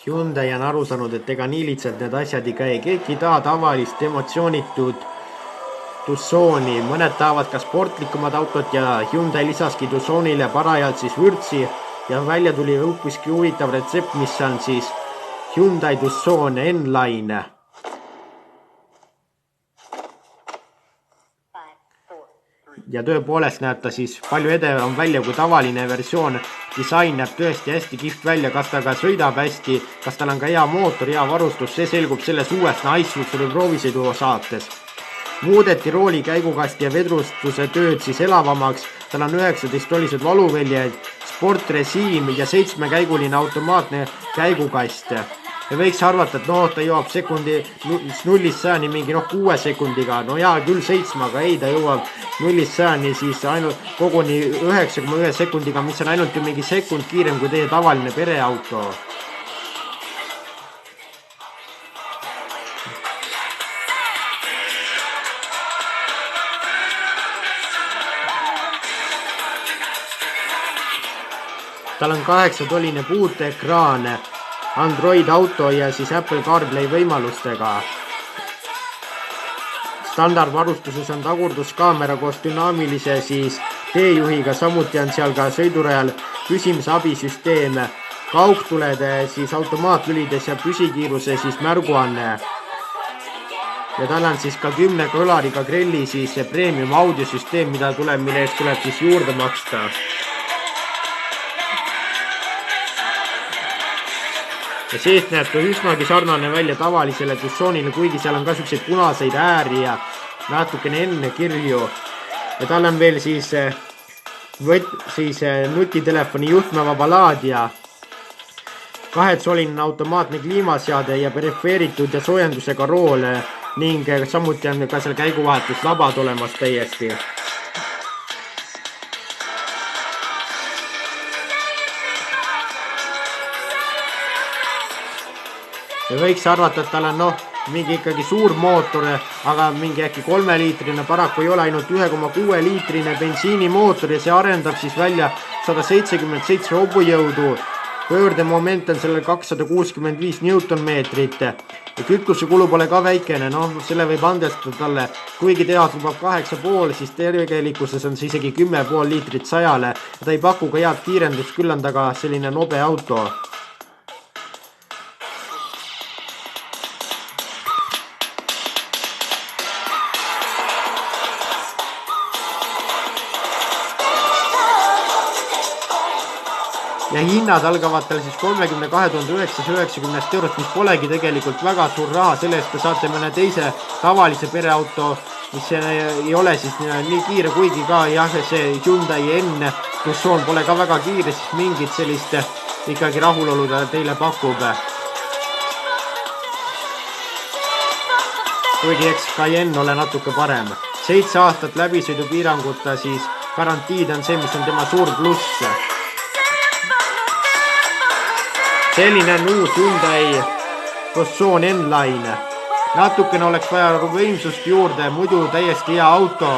Hyundai on aru saanud, et ega nii lihtsalt need asjad ei käi. Keegi ei taha tavalist emotsioonitud Tucsoni. Mõned tahavad ka sportlikumad autot ja Hyundai lisaski Tucsonile parajalt siis vürtsi ja välja tuli hoopiski huvitav retsept, mis on siis Hyundai Tucson N-Line. Ja tõepoolest näeb ta siis palju edevam välja kui tavaline versioon. Disain näeb tõesti hästi kihvt välja, kas ta ka sõidab hästi, kas tal on ka hea mootor, hea varustus, see selgub selles uues Nice Luxury proovisõidu saates. Muudeti rooli käigukasti ja vedrustuse tööd siis elavamaks, tal on 19-tolised valuväljed, sportresiim ja 7-käiguline automaatne käigukast. Ja võiks arvata, et ta jõuab sekundi 0-100 mingi 6 sekundiga, no jaa küll 7, aga ei, ta jõuab 0-100 siis ainult koguni 9,1 sekundiga, mis on ainult ju mingi sekund kiirem kui teie tavaline pereauto. Tal on 8-toline puuteekraan, Android Auto ja siis Apple CarPlay võimalustega. Standardvarustuses on tagurduskaamera koos dünaamilise siis teejuhiga, samuti on seal ka sõidurajal püsimisabisüsteem, kaugtulede siis automaatlülides ja püsikiiruse siis märguanne. Ja tal on siis ka 10 kõlariga grelli siis premium audiosüsteem, mille eest tuleb siis juurde maksta. Ja seest näeb ta üsnagi sarnane välja tavalisele Tucsonile, kuigi seal on ka selliseid punaseid ääri ja natukene enne kirju. Ja tal on veel siis nutitelefoni juhtmevaba laadija, 2-tsoline automaatne kliimaseade ja perifeeritud ja soojendusega rool ning samuti on ka seal käiguvahetuslabad olemas täiesti. Ja võiks arvata, et tal on mingi ikkagi suur mootor, aga mingi äkki 3-liitrine, paraku ei ole ainult 1,6-liitrine bensiinimootor ja see arendab siis välja 177 hobujõudu. Pöördemoment on sellel 265 Newtonmeetrit ja kütusekulu pole ka väikene, selle võib andestada talle. Kuigi tehas lubab 8,5, siis tegelikkuses on see isegi 10,5 liitrit 100-le. Ta ei paku ka head kiirendust, küll on ta ka selline nobe auto. Ja hinnad algavad tal siis 32 990 eurost, mis polegi tegelikult väga suur raha, selle eest te saate mõne teise tavalise pereauto, mis ei ole siis nii kiire, kuigi ka jah, see Hyundai N Tucson pole ka väga kiire, siis mingit sellist ikkagi rahulolu ta teile pakub. Kuigi eks Cayenne ole natuke parem. 7 aastat läbisõidupiiranguta siis garantiid on see, mis on tema suur pluss. Selline on uus Hyundai Tucson N-Line. Natukene oleks vaja võimsust juurde, muidu täiesti hea auto.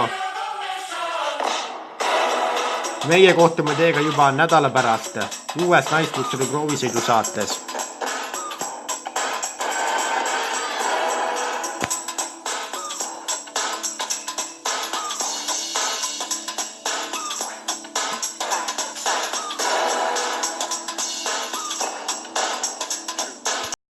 Meie kohtume teiega juba nädala pärast uues Nice Luxury proovisõidu saates.